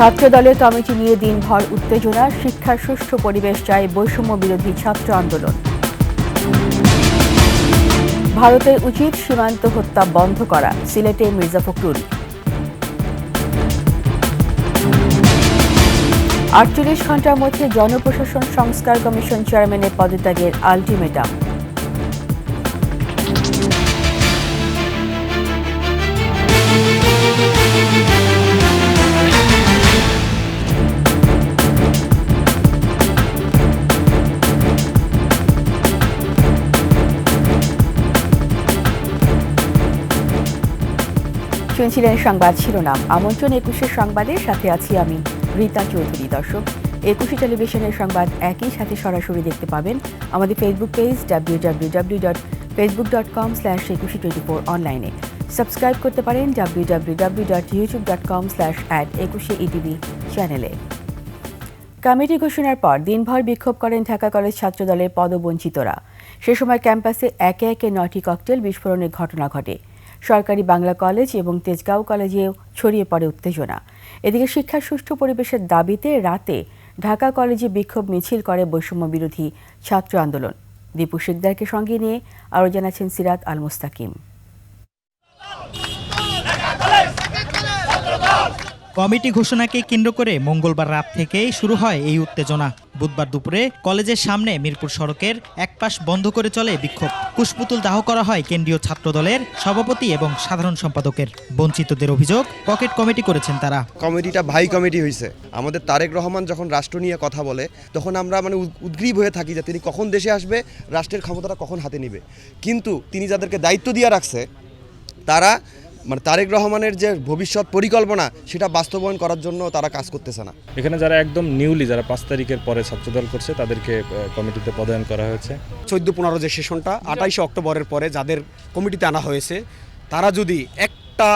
ছাত্রদলের কমিটি নিয়ে দিনভর উত্তেজনা, শিক্ষার সুষ্ঠু পরিবেশ চায় বৈষম্য বিরোধী ছাত্র আন্দোলন। ভারতের উচিত সীমান্ত হত্যা বন্ধ করা, সিলেটে মির্জা ফখরুল। 48 ঘণ্টার মধ্যে জনপ্রশাসন সংস্কার কমিশন চেয়ারম্যানের পদত্যাগের আলটিমেটাম। শুনছিলেন সংবাদ শিরোনাম। আমন্ত্রণ 21 সংবাদের সাথে আছি আমি রীতা চৌধুরী। দর্শক, 21 টেলিভিশনের সংবাদ একই সাথে সরাসরি দেখতে পাবেন আমাদের ফেসবুক পেজ www.facebook.com/2124 অনলাইনে। সাবস্ক্রাইব করতে পারেন www.youtube.com/@21etv চ্যানেলে। কমিটি ঘোষণার পর দিনভর বিক্ষোভ করেন ঢাকা কলেজ ছাত্রদলের পদবঞ্চিতরা। সে সময় ক্যাম্পাসে একে একে 9টি ককটেল বিস্ফোরণের ঘটনা ঘটে। সরকারি বাংলা কলেজ এবং তেজগাঁও কলেজেও ছড়িয়ে পড়ে উত্তেজনা। এদিকে শিক্ষার সুষ্ঠু পরিবেশের দাবিতে রাতে ঢাকা কলেজে বিক্ষোভ মিছিল করে বৈষম্য বিরোধী ছাত্র আন্দোলন। দীপু শিকদারকে সঙ্গে নিয়ে আরও জানাচ্ছেন সিরাত আল মুস্তাকিম। কমিটি ঘোষণাকে কেন্দ্র করে মঙ্গলবার রাত থেকেই শুরু হয় এই উত্তেজনা। বুধবার দুপুরে কলেজের সামনে মিরপুর সড়কের এক পাশ বন্ধ করে চলে বিক্ষোভ। কুশপুতুল দাহ করা হয় কেন্দ্রীয় ছাত্রদলের সভাপতি এবং সাধারণ সম্পাদকের। বঞ্চিতদের অভিযোগ, পকেট কমিটি করেছেন তারা। কমিটিটা ভাই কমিটি হয়েছে। আমাদের তারেক রহমান যখন রাষ্ট্র নিয়ে কথা বলে তখন আমরা উদ্গ্রীব হয়ে থাকি যে তিনি কখন দেশে আসবে, রাষ্ট্রের ক্ষমতাটা কখন হাতে নেবে। কিন্তু তিনি যাদেরকে দায়িত্ব দিয়ে রাখছে তারা তারেক রহমানের যে ভবিষ্যৎ পরিকল্পনা সেটা বাস্তবায়ন করার জন্য তারা কাজ করতেছে না। এখানে যারা একদম নিউলি, যারা 5 তারিখের পরে ছাত্রদল করছে তাদেরকে কমিটিতে পদায়ন করা হয়েছে। 14-15 যে সেশনটা 28 অক্টোবরের পরে যাদের কমিটিতে আনা হয়েছে তারা যদি একটা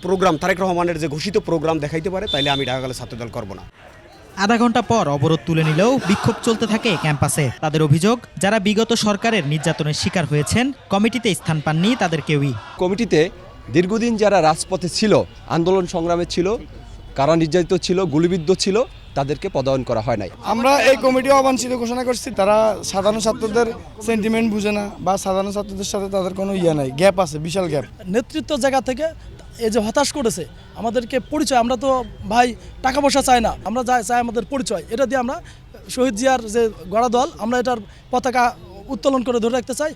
প্রোগ্রাম, তারেক রহমানের যে ঘোষিত প্রোগ্রাম দেখাইতে পারে তাহলে আমি ঢাকা কলেজ ছাত্রদল করব না। আধা ঘন্টা পর অবরোধ তুলে নিলেও বিক্ষোভ চলতে থাকে ক্যাম্পাসে। তাদের অভিযোগ, যারা বিগত সরকারের নির্যাতনের শিকার হয়েছেন কমিটিতে স্থান পাননি তাদের কেউই। কমিটিতে দীর্ঘদিন যারা রাজপথে ছিল, আন্দোলন সংগ্রামে ছিল, কারা নির্যাতিত ছিল, গুলিবিদ্ধ ছিল, তাদেরকে পদায়ন করা হয় নাই। আমরা এই কমিটি অবাঞ্ছিত ঘোষণা করছি। তারা সাধারণ ছাত্রদের সেন্টিমেন্ট বুঝে না বা সাধারণ ছাত্রদের সাথে তাদের কোনো নাই, গ্যাপ আছে, বিশাল গ্যাপ। নেতৃত্ব জায়গা থেকে এই যে হতাশ করেছে আমাদেরকে পরিচয়। আমরা তো ভাই টাকা পয়সা চাই না, আমরা চাই আমাদের পরিচয়। এটা দিয়ে আমরা শহীদ জিয়ার যে গড়া দল, আমরা এটার পতাকা উত্তোলন করে ধরে রাখতে চাই।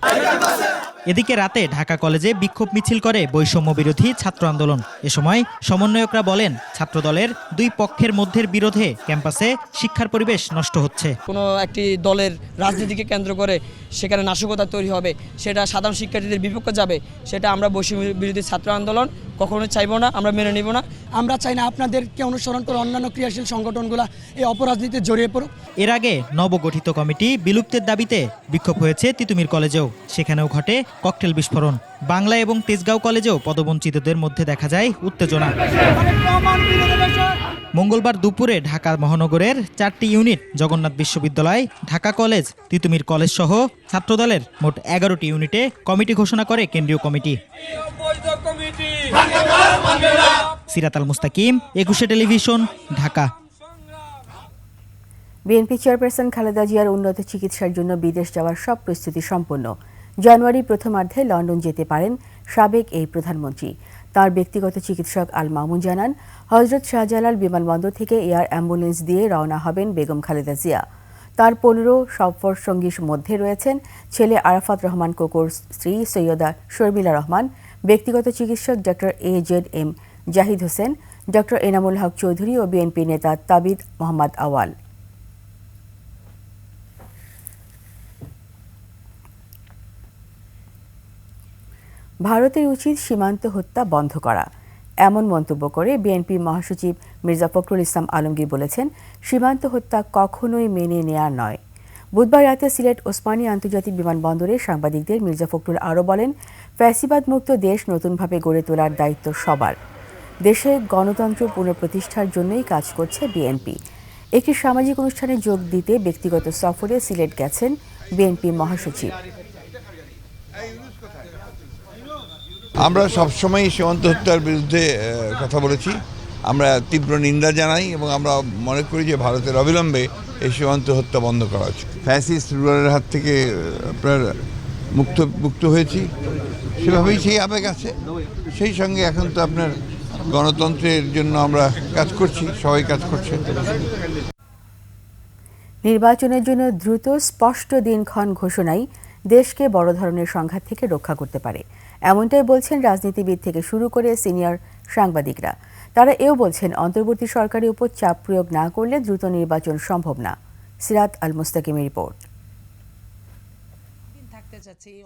এদিকে রাতে ঢাকা কলেজে বিক্ষোভ মিছিল করে বৈষম্য বিরোধী ছাত্র আন্দোলন। এ সময় সমন্বয়করা বলেন, ছাত্রদলের দুই পক্ষের মধ্যের বিরোধে ক্যাম্পাসে শিক্ষার পরিবেশ নষ্ট হচ্ছে। কোনো একটি দলের রাজনীতিকে কেন্দ্র করে সেখানে নাশকতা তৈরি হবে, সেটা সাধারণ শিক্ষার্থীদের বিপক্ষে যাবে, সেটা আমরা বৈষম্য বিরোধী ছাত্র আন্দোলন কখনোই চাইব না, আমরা মেনে নিব না। আমরা চাই না আপনাদেরকে অনুসরণ করে অন্যান্য ক্রিয়াশীল সংগঠনগুলো এই অপরাজনীতিতে জড়িয়ে পড়ুক। এর আগে নবগঠিত কমিটি বিলুপ্তের দাবিতে বিক্ষোভ হয়েছে তিতুমির কলেজেও। সেখানেও ঘটে ককটেল বিস্ফোরণ। বাংলা এবং তেজগাঁও কলেজেও পদবঞ্চিতদের মধ্যে দেখা যায় উত্তেজনা। মঙ্গলবার দুপুরে ঢাকা মহানগরের 4টি ইউনিট, জগন্নাথ বিশ্ববিদ্যালয়, ঢাকা কলেজ, তিতুমির কলেজ সহ ছাত্রদলের মোট 11টি ইউনিটে কমিটি ঘোষণা করে কেন্দ্রীয় কমিটি। সিরাত আল মুস্তাকিম, 21 television, Dhaka. BNP chairperson Khaleda জিয়ার উন্নত চিকিৎসার জন্য বিদেশ যাওয়ার সব প্রস্তুতি সম্পন্ন। জানুয়ারি প্রথমার্ধে লন্ডন যেতে পারেন সাবেক এই প্রধানমন্ত্রী। তার ব্যক্তিগত চিকিৎসক আল মামুন জানান, হজরত শাহজালাল বিমানবন্দর থেকে এয়ার অ্যাম্বুলেন্স দিয়ে রওনা হবেন বেগম খালেদা জিয়া। তার 15 সফর সঙ্গীর মধ্যে রয়েছেন ছেলে আরাফাত রহমান কোকোর স্ত্রী সৈয়দা শর্মিলা রহমান, ব্যক্তিগত চিকিৎসক doctor AZM Zahid Hossain, doctor Enamul Haque Chowdhury ও বিএনপি নেতা তাবিদ মোহাম্মদ আওয়াল। ভারতের উচিত সীমান্ত হত্যা বন্ধ করা, এমন মন্তব্য করে বিএনপি মহাসচিব মির্জা ফখরুল ইসলাম আলমগীর বলেছেন, সীমান্ত হত্যা কখনোই মেনে নেওয়া নয়। বুধবার রাতে সিলেট ওসমানী আন্তর্জাতিক বিমানবন্দরে সাংবাদিকদের মির্জা ফখরুল আরও বলেন, ফ্যাসিবাদ মুক্ত দেশ নতুনভাবে গড়ে তোলার দায়িত্ব সবার। দেশে গণতন্ত্র পুনঃপ্রতিষ্ঠার জন্যই কাজ করছে বিএনপি। একটি সামাজিক অনুষ্ঠানে যোগ দিতে ব্যক্তিগত সফরে সিলেট গেছেন বিএনপি মহাসচিব। আমরা সবসময় সীমান্ত হত্যার বিরুদ্ধে কথা বলেছি আমরা তীব্র নিন্দা জানাই এবং আমরা মনে করি যে ভারতের অবিলম্বে এই সীমান্ত হত্যা বন্ধ করা উচিত। ফ্যাসিস্ট রুলারের হাত থেকে আপনার মুক্ত হয়েছি, সেভাবেই সেই আবেগ আছে। সেই সঙ্গে এখন তো আপনার গণতন্ত্রের জন্য আমরা কাজ করছি, সবাই কাজ করছে। নির্বাচনের জন্য দ্রুত স্পষ্ট দিনক্ষণ ঘোষণাই দেশকে বড় ধরনের সংঘাত থেকে রক্ষা করতে পারে, এমনটাই বলছেন রাজনীতিবিদ থেকে শুরু করে সিনিয়র সাংবাদিকরা। তারা এও বলছেন অন্তর্বর্তী সরকারের উপর চাপ প্রয়োগ না করলে দ্রুত নির্বাচন সম্ভব না। সিরাত আল মুস্তাকিমের রিপোর্ট।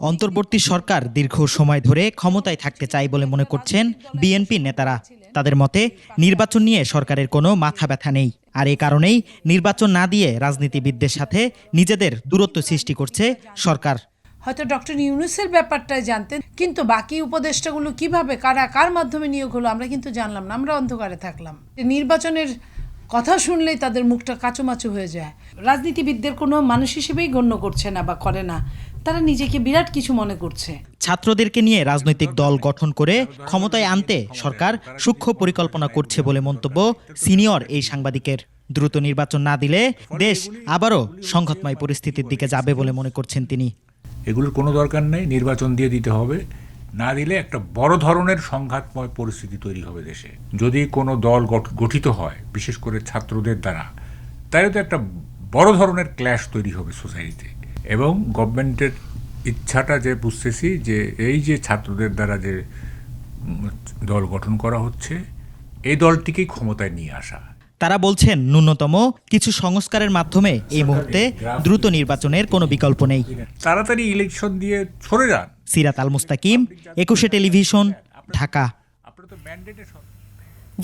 অন্তর্বর্তী সরকার দীর্ঘ সময় ধরে ক্ষমতায় থাকতে চায় বলে মনে করছেন বিএনপি নেতারা। তাদের মতে নির্বাচন নিয়ে সরকারের কোনো মাথা ব্যথা নেই, আর এ কারণেই নির্বাচন না দিয়ে রাজনীতিবিদদের সাথে নিজেদের দূরত্ব সৃষ্টি করছে সরকার। হয়তো ডক্টর ইউনূসের ব্যাপারটাই জানতেন, কিন্তু বাকি উপদেষ্টাগুলো কিভাবে কার মাধ্যমে নিয়োগ হলো আমরা কিন্তু জানলাম না, আমরা অন্ধকারে থাকলাম। নির্বাচনের কথা শুনলেই তাদের মুখটা কাচুমাচু হয়ে যায়। রাজনীতিবিদদের কোনো মানুষ হিসেবেই গণ্য করছে না বা করে না, তারা নিজেকে বিরাট কিছু মনে করছে। ছাত্রদেরকে নিয়ে রাজনৈতিক দল গঠন করে ক্ষমতায় আনতে সরকার সূক্ষ্ম পরিকল্পনা করছে বলে মন্তব্য সিনিয়র এই সাংবাদিকের। দ্রুত নির্বাচন না দিলে দেশ আবারও সংঘাতময় পরিস্থিতির দিকে যাবে বলে মনে করছেন তিনি। এগুলোর কোনো দরকার নেই, নির্বাচন দিয়ে দিতে হবে। না দিলে একটা বড় ধরনের সংঘাতময় পরিস্থিতি তৈরি হবে দেশে। যদি কোনো দল গঠিত হয় বিশেষ করে ছাত্রদের দ্বারা, তাহলে তো একটা বড় ধরনের ক্ল্যাশ তৈরি হবে সোসাইটিতে। এবং গভর্নমেন্টের ইচ্ছাটা যে বুঝতেছি যে এই যে ছাত্রদের দ্বারা যে দল গঠন করা হচ্ছে, এই দলটিকেই ক্ষমতায় নিয়ে আসা। তারা বলছেন ন্যূনতম কিছু সংস্কারের মাধ্যমে এই মুহূর্তে দ্রুত নির্বাচনের কোনো বিকল্প নেই। তাড়াতাড়ি ইলেকশন দিয়ে সরে যান। সিরাত আল মুস্তাকিম, 21 টেলিভিশন, ঢাকা।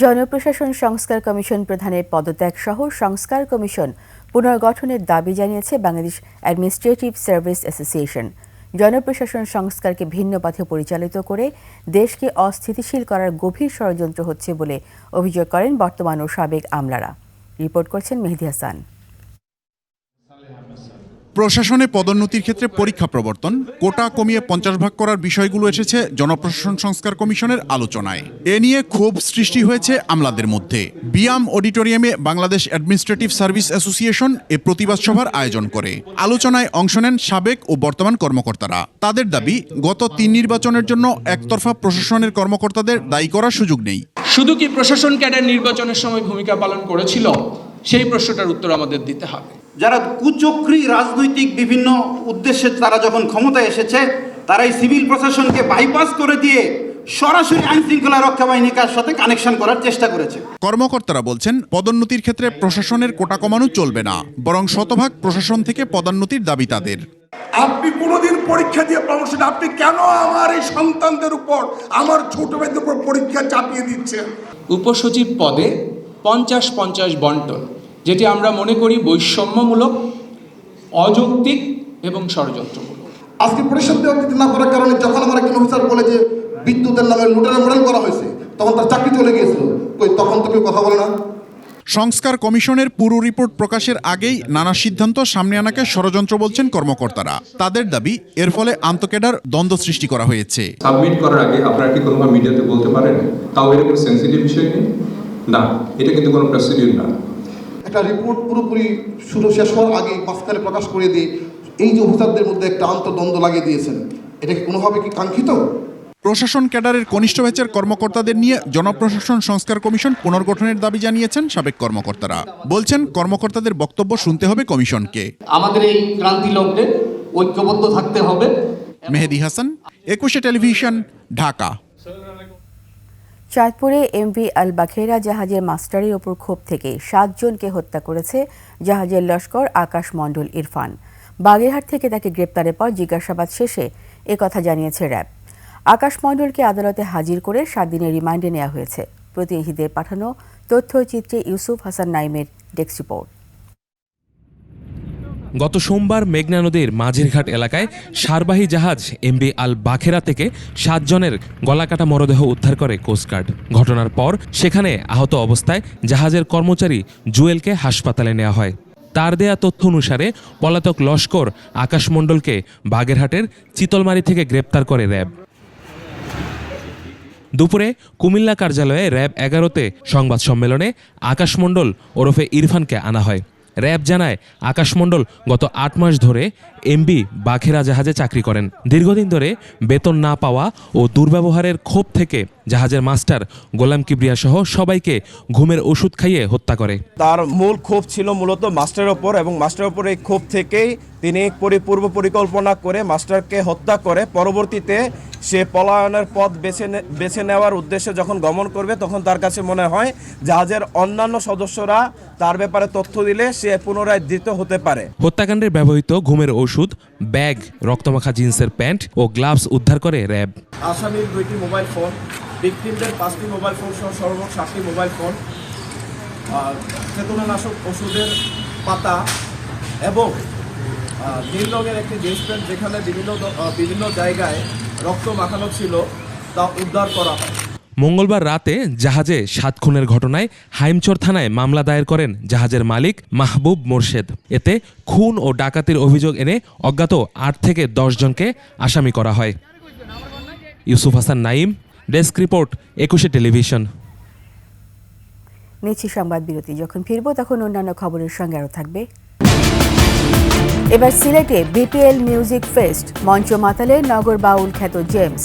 জনপ্রশাসন সংস্কার কমিশন প্রধানের পদত্যাগ সহ সংস্কার কমিশন পুনর্গঠনের দাবি জানিয়েছে বাংলাদেশ অ্যাডমিনিস্ট্রেটিভ সার্ভিস অ্যাসোসিয়েশন। জনপ্রশাসন সংস্কারকে ভিন্ন পথে পরিচালিত করে দেশকে অস্থিতিশীল করার গভীর ষড়যন্ত্র হচ্ছে বলে অভিযোগ করেন বর্তমান ও সাবেক আমলারা। রিপোর্ট করছেন মেহেদী হাসান। প্রশাসনে পদোন্নতির ক্ষেত্রে পরীক্ষা প্রবর্তন, কোটা কমিয়ে 50 ভাগ করার বিষয়গুলো এসেছে জনপ্রশাসন সংস্কার কমিশনের আলোচনায়। এ নিয়ে ক্ষোভ সৃষ্টি হয়েছে আমলাদের মধ্যে। বিয়াম অডিটোরিয়ামে বাংলাদেশ অ্যাডমিনিস্ট্রেটিভ সার্ভিস অ্যাসোসিয়েশন এ প্রতিবাদ সভার আয়োজন করে। আলোচনায় অংশ নেন সাবেক ও বর্তমান কর্মকর্তারা। তাদের দাবি, গত 3 নির্বাচনের জন্য একতরফা প্রশাসনের কর্মকর্তাদের দায়ী করার সুযোগ নেই। শুধু কি প্রশাসন ক্যাডার নির্বাচনের সময় ভূমিকা পালন করেছিল, সেই প্রশ্নটার উত্তর আমাদের দিতে হবে। যারা কুচক্রী রাজনৈতিক বিভিন্ন উদ্দেশ্যে তারা যখন ক্ষমতায় এসেছে, তারা এই সিভিল প্রশাসনকে বাইপাস করে দিয়ে সরাসরি আইন শৃঙ্খলা রক্ষা বাহিনীর সাথে কানেকশন করার চেষ্টা করেছে। কর্মকর্তারা বলছেন, পদোন্নতির ক্ষেত্রে প্রশাসনের কোটা কমানো চলবে না, বরং শতভাগ প্রশাসন থেকে পদোন্নতির দাবি তাদের। আপনি কোনোদিন পরীক্ষা দিয়ে প্রমোশন, আপনি কেন আমার এই সন্তানদের উপর, আমার ছোট ভাইদের উপর পরীক্ষা চাপিয়ে দিচ্ছেন? উপসচিব পদে 50-50 বন্টন, যেটি আমরা মনে করি বৈষম্যমূলক, অযৌক্তিক এবং ষড়যন্ত্রমূলক। আজকে পরিষদ দেওয়া দিতে না করার কারণে যখন আমার একজন অফিসার বলে যে বিদ্যুতের নামে লুটেরা মডেল করা হয়েছে, তখন তার চাকরি চলে গিয়েছিল, তখন তো কেউ কথা বলে না। সংস্কার কমিশনের পুরো রিপোর্ট প্রকাশের আগেই নানা সিদ্ধান্ত সামনে আনাকে ষড়যন্ত্র বলছেন কর্মকর্তারা। তাদের দাবি, এর ফলে আন্তঃক্যাডার দ্বন্দ্ব সৃষ্টি করা হয়েছে। সাবমিট করার আগে আপনারা কি কোনোভাবে মিডিয়াতে বলতে পারেন? তাও এর কোনো সেন্সিটিভ বিষয় নেই না, এটা কিন্তু কোনো প্রসিডিউর না। একটা রিপোর্ট পুরোপুরি শুরু শেষ হওয়ার আগে মাঝখানে প্রকাশ করে দিয়ে এই যে অফিসারদের মধ্যে একটা আন্তঃদ্বন্দ্ব লাগিয়ে দিয়েছেন, এটা কি কোনোভাবে কি কাঙ্ক্ষিত? প্রশাসন ক্যাডারের কনিষ্ঠ ব্যাচের কর্মকর্তাদের নিয়ে জনপ্রশাসন সংস্কার কমিশন পুনর্গঠনের দাবি জানিয়েছেন সাবেক কর্মকর্তারা। বলছেন, কর্মকর্তাদের বক্তব্য শুনতে হবে কমিশনকে। আমাদের এই ক্রান্তি লগ্নে ঐক্যবদ্ধ থাকতে হবে। মেহেদী হাসান, 21 টেলিভিশন, ঢাকা। চাঁদপুরে এমভি আল বাখেরা জাহাজের মাস্টারের ওপর ক্ষোভ থেকে 7 জনকে হত্যা করেছে জাহাজের লস্কর আকাশ মণ্ডল ইরফান। বাগেরহাট থেকে তাকে গ্রেপ্তারের পর জিজ্ঞাসাবাদ শেষে একথা জানিয়েছে র্যাব। আকাশ মণ্ডলকে আদালতে হাজির করে 7 দিনের রিমান্ডে নেওয়া হয়েছে। প্রতিনিধিদের পাঠানো তথ্যচিত্রে ইউসুফ হাসান নাইমের ডেস্ক রিপোর্ট। গত সোমবার মেঘনা নদীর মাঝেরঘাট এলাকায় সারবাহী জাহাজ এমভি আল বাখেরা থেকে 7 জনের গলাকাটা মরদেহ উদ্ধার করে কোস্টগার্ড। ঘটনার পর সেখানে আহত অবস্থায় জাহাজের কর্মচারী জুয়েলকে হাসপাতালে নেওয়া হয়। তার দেয়া তথ্য অনুসারে পলাতক লস্কর আকাশ মণ্ডলকে বাগেরহাটের চিতলমারি থেকে গ্রেপ্তার করে র্যাব। দুপুরে কুমিল্লা কার্যালয়ে র্যাব 11-তে সংবাদ সম্মেলনে আকাশ মণ্ডল ওরফে ইরফানকে আনা হয়। র্যাব জানায় আকাশ মণ্ডল গত 8 মাস ধরে এমবি বাখেরা জাহাজে চাকরি করেন। দীর্ঘদিন ধরে বেতন না পাওয়া ও দুর্ব্যবহারের ক্ষোভ থেকে জাহাজের মাস্টার গোলাম কিবরিয়া সহ সবাইকে ঘুমের ওষুধ খাইয়ে হত্যা করে। তার মূল ক্ষোভ ছিল মূলত মাস্টারের ওপর, এবং মাস্টারের ওপর এই ক্ষোভ থেকেই তিনি পূর্ব পরিকল্পনা করে মাস্টারকে হত্যা করে পরবর্তীতে সে পলায়নের পথ বেছে নেওয়ার উদ্দেশ্যে যখন গমন করবে তখন তার কাছে মনে হয় জাহাজের অন্যান্য সদস্যরা তার ব্যাপারে তথ্য দিলে সে পুনরায় ধৃত হতে পারে। হত্যাকাণ্ডে ব্যবহৃত ঘুমের ওষুধ, ব্যাগ, রক্তমাখা জিন্সের প্যান্ট ও গ্লাভস উদ্ধার করে র্যাব। আসামির 2টি মোবাইল ফোন, ভিকটিমদের 5টি মোবাইল ফোন সহ সর্বমোট 7টি মোবাইল ফোন, চেতনানাশক ওষুধের পাতা এবং নীল রঙের একটি জিন্স প্যান্ট যেখানে বিভিন্ন জায়গায় রক্ত মাখানো ছিল তা উদ্ধার করা হয়। মঙ্গলবার রাতে জাহাজে 7 খুনের ঘটনায় হাইমচর থানায় মামলা দায়ের করেন জাহাজের মালিক মাহবুব মোর্শেদ। এতে খুন ও ডাকাতির অভিযোগ এনে অজ্ঞাত 8 থেকে 10 জনকে আসামি করা হয়। Yusuf Hasan Naim, desk report, 21 television. নিচ্ছি সংবাদ বিরতি। যখন ফিরবো তখন অন্যান্য খবরের সঙ্গে আরও থাকবে। এবার সিলেটে বিপিএল মিউজিক ফেস্ট, মঞ্চ মাতালে নগর বাউল খ্যাত জেমস।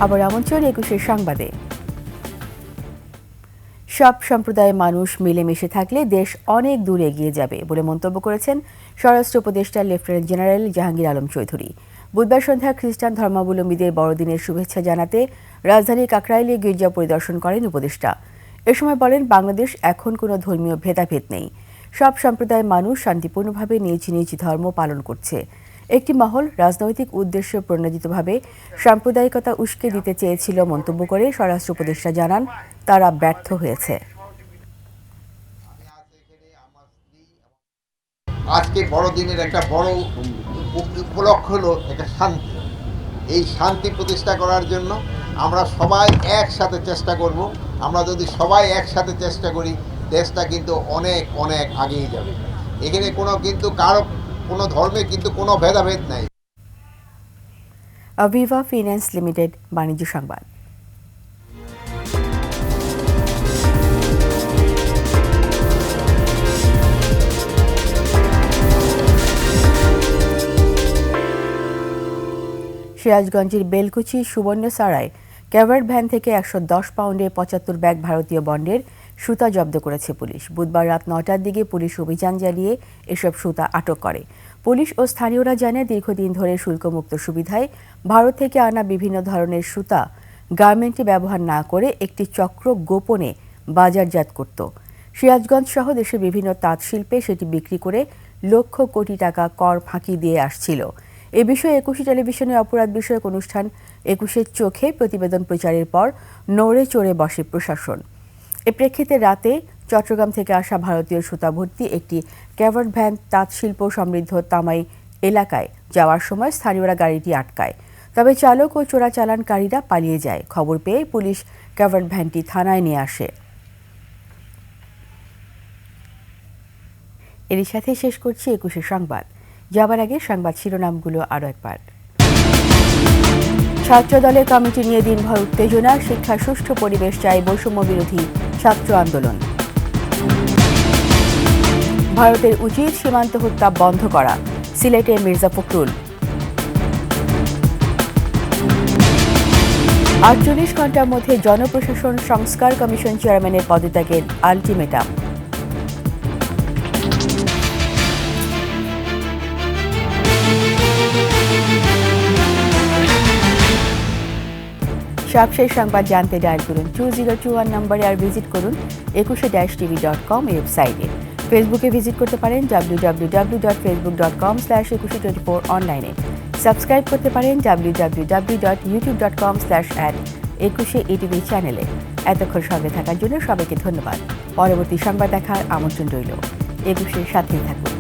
আবার আমন্ত্রণ 21 সংবাদে। সব সম্প্রদায়ের মানুষ মিলেমিশে থাকলে দেশ অনেক দূর এগিয়ে যাবে বলে মন্তব্য করেছেন স্বরাষ্ট্র উপদেষ্টা লেফটেন্যান্ট জেনারেল জাহাঙ্গীর আলম চৌধুরী। বুধবার সন্ধ্যা খ্রিস্টান ধর্মাবলম্বীদের বড়দিনের শুভেচ্ছা জানাতে রাজধানীর কাকরাইলে গির্জা পরিদর্শন করেন উপদেষ্টা। এ সময় বলেন, বাংলাদেশ এখন কোনো ধর্মীয় ভেদাভেদ নেই। সব সম্প্রদায়ের মানুষ শান্তিপূর্ণভাবে নিজ নিজ ধর্ম পালন করছে। একটি মহল রাজনৈতিক উদ্দেশ্যে প্রণোদিতভাবে সাম্প্রদায়িকতা উস্কে দিতে চেয়েছিল মন্তব্য করে স্বরাষ্ট্র উপদেষ্টা জানান, তারা ব্যর্থ হয়েছে। আজকে বড়দিনের একটা বড় উপলক্ষ হলো একটা শান্তি। এই শান্তি প্রতিষ্ঠা করার জন্য আমরা সবাই একসাথে চেষ্টা করব। আমরা যদি সবাই একসাথে চেষ্টা করি, দেশটা কিন্তু অনেক অনেক আগিয়ে যাবে। এখানে কারো কোনো ধর্মে কিন্তু কোনো ভেদাভেদ নাই। আভিভা ফিন্যান্স লিমিটেড বাণিজ্য সংবাদ। সিরাজগঞ্জের বেলকুচি সুবর্ণসারায় ক্যাভার্ড ভ্যান থেকে 110 পাউন্ডে 75 ব্যাগ ভারতীয় বন্ডের সুতা জব্দ করেছে পুলিশ। বুধবার রাত 9টার দিকে পুলিশ অভিযান চালিয়ে এসব সুতা আটক করে। পুলিশ ও স্থানীয়রা জানায়, দীর্ঘদিন ধরে শুল্কমুক্ত সুবিধায় ভারত থেকে আনা বিভিন্ন ধরনের সুতা গার্মেন্টে ব্যবহার না করে একটি চক্র গোপনে বাজারজাত করত। সিরাজগঞ্জ সহ দেশের বিভিন্ন তাঁত শিল্পে সেটি বিক্রি করে লক্ষ কোটি টাকা কর ফাঁকি দিয়ে আসছিল। এ বিষয়ে 21 টেলিভিশনের অপরাধ বিষয়ক অনুষ্ঠান 21-এর চোখে প্রতিবেদন প্রচারের পর নড়ে চড়ে বসে প্রশাসন। এ প্রেক্ষিতে রাতে চট্টগ্রাম থেকে আসা ভারতীয় সুতা ভর্তি একটি ক্যাভার্ড ভ্যান তাঁত শিল্প সমৃদ্ধ তামাই এলাকায় যাওয়ার সময় স্থানীয়রা গাড়িটি আটকায়। তবে চালক ও চোরাচালানকারীরা পালিয়ে যায়। খবর পেয়ে পুলিশ ক্যাভার্ড ভ্যানটি থানায় নিয়ে আসে। এরই সাথে শেষ করছি 21 সংবাদ। যাবার আগে সংবাদ শিরোনামগুলো আরও একবার। ছাত্র দলের কমিটি নিয়ে দিনভর উত্তেজনা, শিক্ষার সুষ্ঠু পরিবেশ চাই বৈষম্য বিরোধী ছাত্র আন্দোলন। ভারতের উচিত সীমান্ত হত্যা বন্ধ করা, সিলেটে মির্জা ফখরুল। 48 ঘণ্টার মধ্যে জনপ্রশাসন সংস্কার কমিশন চেয়ারম্যানের পদত্যাগের আলটিমেটাম। সবশেষ সংবাদ জানতে ডায়াল করুন 2021 নম্বরে আর ভিজিট করুন 21-tv.com ওয়েবসাইটে। ফেসবুকে ভিজিট করতে পারেন www.facebook.com/2124 অনলাইনে। সাবস্ক্রাইব করতে পারেন www.youtube.com/@21etv চ্যানেলে। এতক্ষণ সঙ্গে থাকার জন্য সবাইকে ধন্যবাদ। পরবর্তী সংবাদ দেখার আমন্ত্রণ রইল। 21-এর সাথেই থাকুন।